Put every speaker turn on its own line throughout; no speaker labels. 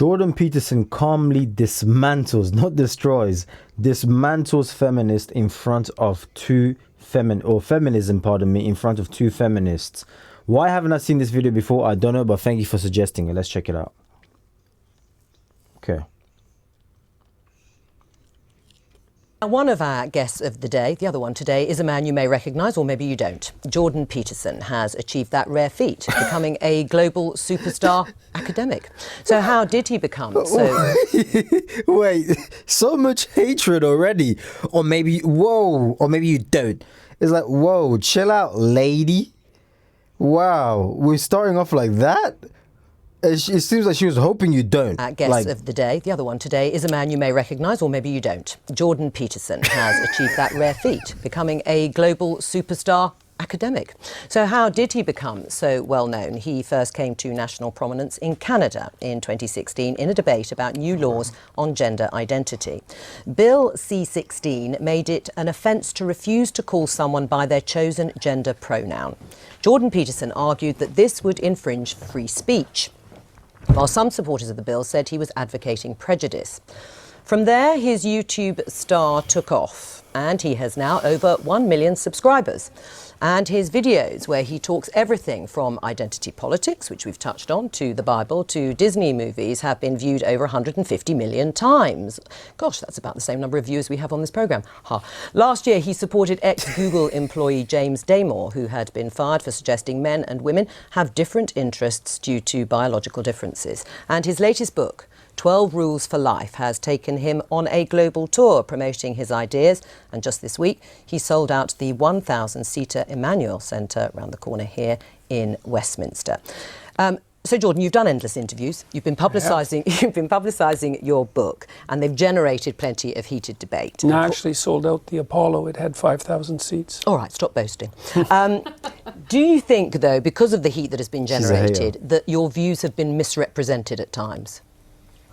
Jordan Peterson calmly dismantles, not destroys, dismantles feminists in front of feminism, in front of two feminists. Why haven't I seen this video before? I don't know, but thank you for suggesting it. Let's check it out. Okay.
One of our guests of the day, the other one today, is a man you may recognise, or maybe you don't. Jordan Peterson has achieved that rare feat, becoming a global superstar academic. So how did he become so...
Wait, so much hatred already. Or maybe, whoa, or maybe you don't. It's like, whoa, chill out, lady. Wow, we're starting off like that? It seems like she was hoping you don't.
Our guest of the day, the other one today, is a man you may recognise, or maybe you don't. Jordan Peterson has achieved that rare feat, becoming a global superstar academic. So how did he become so well known? He first came to national prominence in Canada in 2016 in a debate about new laws on gender identity. Bill C-16 made it an offence to refuse to call someone by their chosen gender pronoun. Jordan Peterson argued that this would infringe free speech, while some supporters of the bill said he was advocating prejudice. From there, his YouTube star took off, and he has now over 1 million subscribers. And his videos, where he talks everything from identity politics, which we've touched on, to the Bible, to Disney movies, have been viewed over 150 million times. Gosh, that's about the same number of viewers we have on this programme. Last year, he supported ex-Google employee James Damore, who had been fired for suggesting men and women have different interests due to biological differences. And his latest book, 12 Rules for Life, has taken him on a global tour promoting his ideas, and just this week he sold out the 1,000-seater Emmanuel Centre around the corner here in Westminster. So Jordan, you've done endless interviews, you've been publicising your book, and they've generated plenty of heated debate.
No, I actually sold out the Apollo. It had 5,000 seats.
All right, stop boasting. Do you think, though, because of the heat that has been generated, that your views have been misrepresented at times?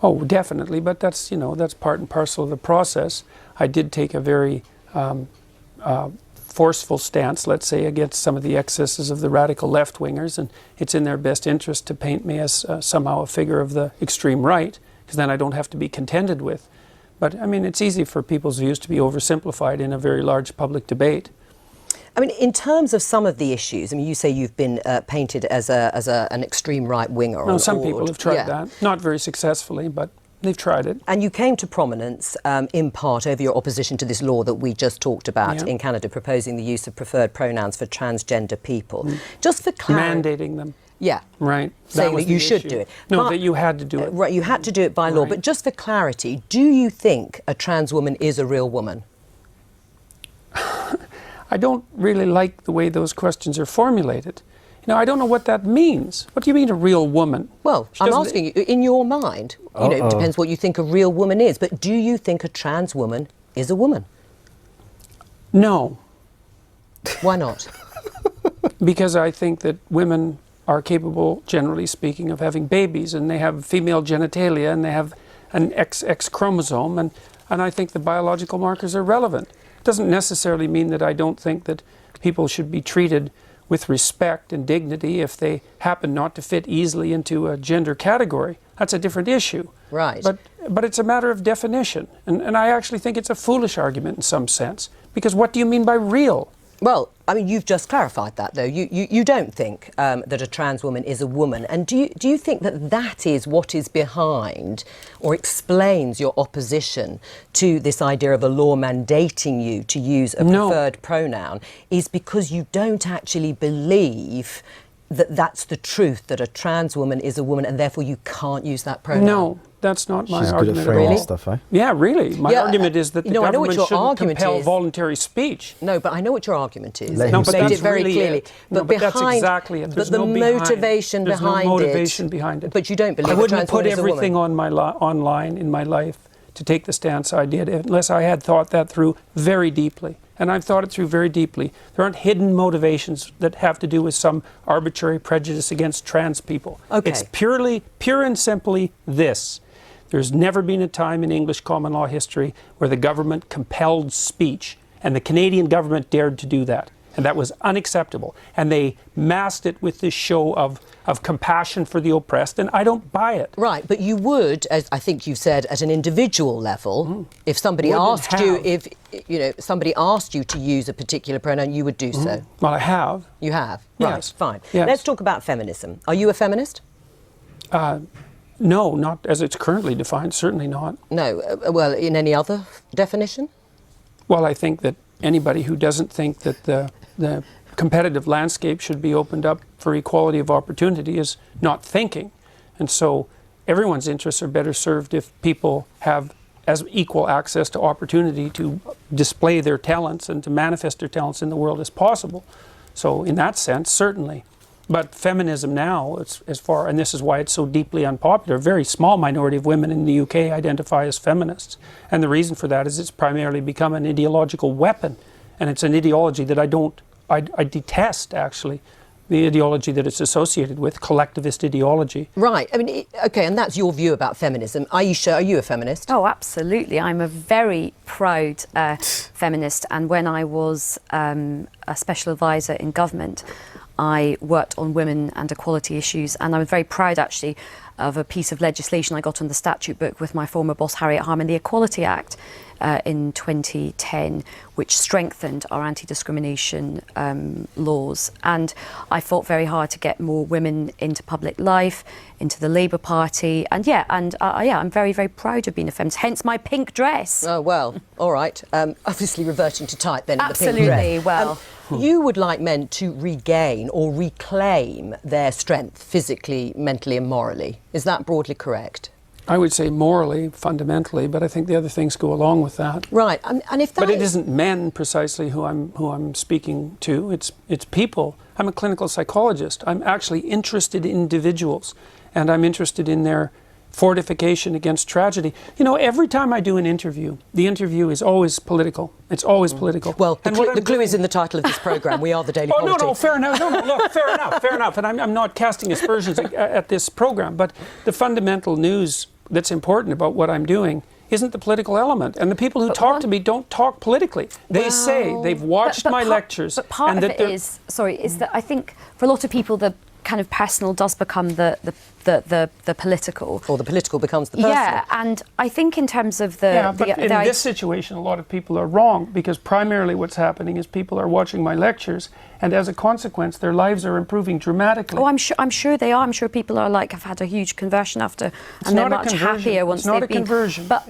Oh, definitely, but that's, that's part and parcel of the process. I did take a very forceful stance, let's say, against some of the excesses of the radical left-wingers, and it's in their best interest to paint me as somehow a figure of the extreme right, because then I don't have to be contended with. But, I mean, it's easy for people's views to be oversimplified in a very large public debate.
I mean, in terms of some of the issues, I mean, you say you've been painted as an extreme right-winger.
No, some people have tried that. Not very successfully, but they've tried it.
And you came to prominence in part over your opposition to this law that we just talked about in Canada, proposing the use of preferred pronouns for transgender people. Just for clarity...
Mandating them.
Yeah.
Right.
Saying that you should do it.
No, but that you had to do it.
Right, you had to do it by law. But just for clarity, do you think a trans woman is a real woman?
I don't really like the way those questions are formulated. I don't know what that means. What do you mean a real woman?
Well, I'm asking you, in your mind, it depends what you think a real woman is, but do you think a trans woman is a woman?
No.
Why not?
Because I think that women are capable, generally speaking, of having babies, and they have female genitalia, and they have an XX chromosome, and I think the biological markers are relevant. Doesn't necessarily mean that I don't think that people should be treated with respect and dignity if they happen not to fit easily into a gender category. That's a different issue.
Right.
But it's a matter of definition. And I actually think it's a foolish argument in some sense. Because what do you mean by real?
Well, I mean, you've just clarified that, though. You don't think that a trans woman is a woman. And do you think that that is what is behind or explains your opposition to this idea of a law mandating you to use a preferred pronoun, is because you don't actually believe that that's the truth, that a trans woman is a woman, and therefore you can't use that pronoun?
No, that's not my argument.
She's good at framing stuff, eh?
Yeah, really. My argument is that the government shouldn't compel voluntary speech.
No, but I know what your argument is.
No, but that's
very
really
clearly.
No, but that's exactly it.
But the motivation
behind it.
But you don't believe
I wouldn't put
a woman.
everything on online in my life to take the stance I did unless I had thought that through very deeply. And I've thought it through very deeply. There aren't hidden motivations that have to do with some arbitrary prejudice against trans people.
Okay.
It's pure and simply this. There's never been a time in English common law history where the government compelled speech, and the Canadian government dared to do that. And that was unacceptable. And they masked it with this show of compassion for the oppressed, and I don't buy it.
Right, but you would, as I think you said, at an individual level, if somebody asked you, if somebody asked you to use a particular pronoun, you would do so.
Well, I have.
You have?
Yes.
Right, fine.
Yes.
Let's talk about feminism. Are you a feminist?
No, not as it's currently defined, certainly not.
No. Well, in any other definition?
Well, I think that anybody who doesn't think that the competitive landscape should be opened up for equality of opportunity is not thinking. And so everyone's interests are better served if people have as equal access to opportunity to display their talents and to manifest their talents in the world as possible. So in that sense, certainly. But feminism now, and this is why it's so deeply unpopular, a very small minority of women in the UK identify as feminists. And the reason for that is it's primarily become an ideological weapon. And it's an ideology that I detest, actually, the ideology that it's associated with, collectivist ideology.
Right. I mean, OK, and that's your view about feminism. Aisha, are you a feminist?
Oh, absolutely. I'm a very proud feminist. And when I was a special advisor in government, I worked on women and equality issues, and I was very proud, actually, of a piece of legislation I got on the statute book with my former boss, Harriet Harman, the Equality Act in 2010, which strengthened our anti-discrimination laws. And I fought very hard to get more women into public life, into the Labour Party. And I'm very, very proud of being a feminist, hence my pink dress.
Oh, well, all right. Obviously reverting to type then in the pink dress.
Absolutely, well...
You would like men to regain or reclaim their strength physically, mentally and morally. Is that broadly correct?
I would say morally, fundamentally, but I think the other things go along with that.
Right, and if that
But it isn't men precisely who I'm speaking to. It's people. I'm a clinical psychologist. I'm actually interested in individuals, and I'm interested in their fortification against tragedy. You know, every time I do an interview, the interview is always political. It's always political.
Well, the clue is in the title of this programme. We are the Daily Politics.
No, fair enough. No, look, fair enough. And I'm not casting aspersions at this programme, but the fundamental news that's important about what I'm doing isn't the political element. And the people who talk to me don't talk politically. They say they've watched my lectures.
But part
and
of it is that I think for a lot of people the kind of personal does become the political.
Or the political becomes the personal.
Yeah, and I think in terms of
in this situation, a lot of people are wrong, because primarily what's happening is people are watching my lectures, and as a consequence, their lives are improving dramatically.
Oh, I'm sure they are. I'm sure people are have had a huge conversion after, and they're much happier once they've been.
It's not a conversion.
But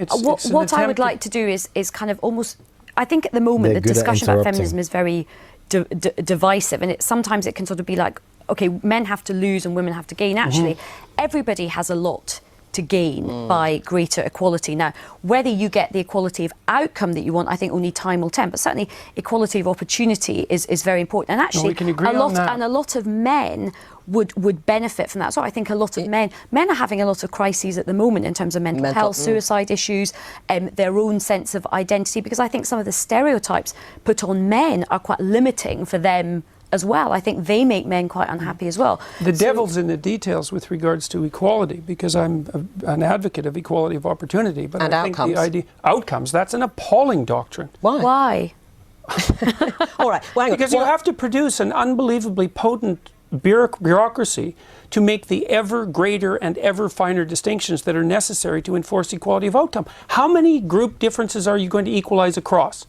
what I would like to do is kind of almost. I think at the moment the discussion about feminism is very divisive, and sometimes it can sort of be like, okay, men have to lose and women have to gain. Actually, everybody has a lot to gain by greater equality. Now, whether you get the equality of outcome that you want, I think only time will tell. But certainly, equality of opportunity is very important. And actually,
we can agree on that.
And a lot of men would benefit from that. So I think a lot of men are having a lot of crises at the moment in terms of mental health, suicide issues, their own sense of identity, because I think some of the stereotypes put on men are quite limiting for them as well. I think they make men quite unhappy as well.
The devil's in the details with regards to equality, because I'm an advocate of equality of opportunity. But I think the idea outcomes, that's an appalling doctrine.
Why?
All right. Well,
because you have to produce an unbelievably potent bureaucracy to make the ever greater and ever finer distinctions that are necessary to enforce equality of outcome. How many group differences are you going to equalize across?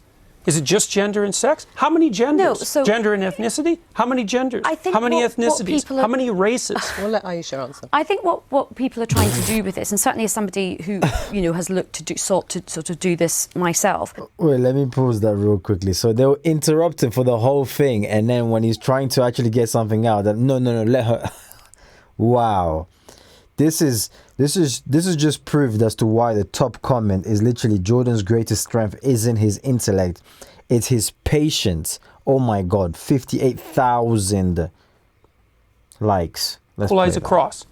Is it just gender and sex? How many genders?
No,
gender and ethnicity? How many genders?
I think
how many ethnicities? How many races?
We'll let Aisha answer.
I think what people are trying to do with this, and certainly as somebody who has sought to sort of do this myself.
Wait, let me pause that real quickly. So they'll interrupt him for the whole thing, and then when he's trying to actually get something out, no, let her. Wow, this is just proof as to why the top comment is literally Jordan's greatest strength isn't his intellect, it's his patience. Oh my God, 58,000 likes.
Equalize across.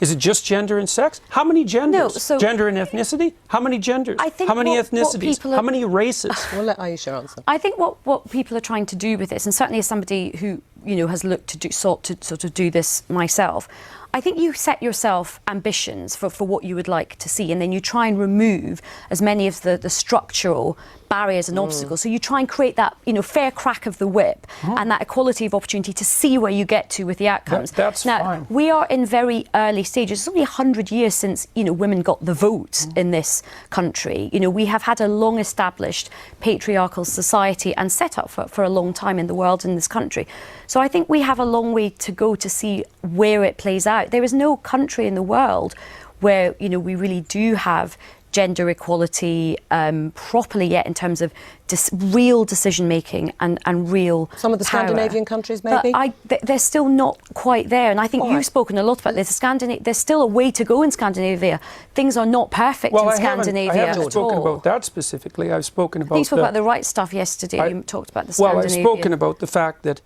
Is it just gender and sex? How many genders?
No,
gender and ethnicity? How many genders?
I think
how many ethnicities? How many races?
We'll let Aisha answer.
I think what people are trying to do with this, and certainly as somebody who has sought to sort of do this myself. I think you set yourself ambitions for what you would like to see, and then you try and remove as many of the structural barriers and obstacles. So you try and create that, fair crack of the whip and that equality of opportunity to see where you get to with the outcomes.
That's
now,
fine.
we are in very early stages. It's only 100 years since, women got the vote in this country. We have had a long-established patriarchal society and set up for a long time in the world, in this country. So I think we have a long way to go to see where it plays out. There is no country in the world where, we really do have gender equality properly yet in terms of real decision making and real
Some of the
power.
Scandinavian countries, maybe?
But they're still not quite there. And I think you've spoken a lot about this. There's still a way to go in Scandinavia. Things are not perfect in Scandinavia
I haven't
at
spoken
all.
about that specifically. I've spoken about
You spoke about the right stuff yesterday. You talked about the Scandinavian.
Well, I've spoken about the fact that,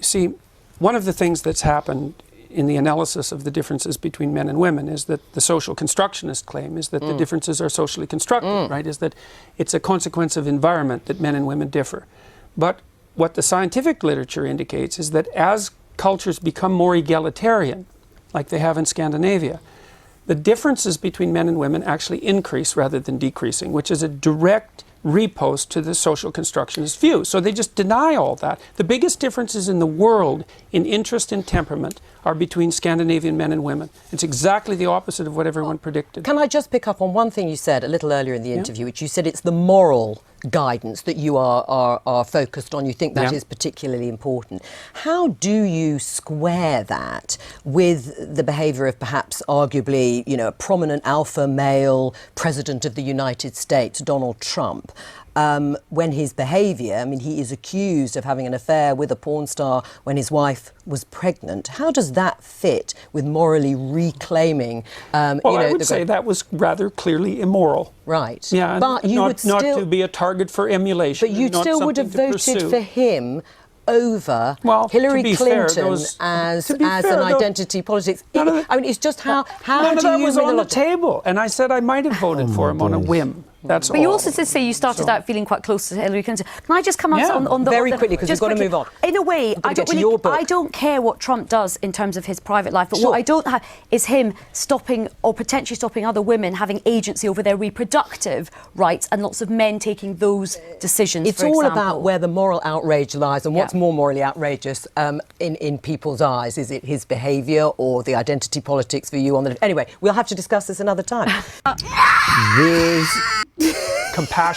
see, one of the things that's happened in the analysis of the differences between men and women is that the social constructionist claim is that the differences are socially constructed, right? Is that it's a consequence of environment that men and women differ. But what the scientific literature indicates is that as cultures become more egalitarian, like they have in Scandinavia, the differences between men and women actually increase rather than decreasing, which is a direct repost to the social constructionist view. So they just deny all that. The biggest differences in the world in interest and temperament are between Scandinavian men and women. It's exactly the opposite of what everyone predicted.
Can I just pick up on one thing you said a little earlier in the interview, which you said it's the moral guidance that you are focused on. You think that is particularly important. How do you square that with the behaviour of perhaps arguably, a prominent alpha male president of the United States, Donald Trump? When his behaviour, he is accused of having an affair with a porn star when his wife was pregnant. How does that fit with morally reclaiming?
I would say that was rather clearly immoral.
Right.
Yeah,
but you would still,
not to be a target for emulation.
But you still would have voted for him over Hillary Clinton as an identity politics. It's just how
none
do
of that
you
was on the table, and I said I might have voted for him on a whim. That's
but
all.
you also did say you started out feeling quite close to Hillary Clinton. Can I just come on the
very quickly, because we've got to move on.
In a way, I don't care what Trump does in terms of his private life, but what I don't have is him stopping or potentially stopping other women having agency over their reproductive rights and lots of men taking those decisions.
It's all about where the moral outrage lies and what's more morally outrageous in people's eyes. Is it his behaviour or the identity politics for you on the... Anyway, we'll have to discuss this another time.
Compassion.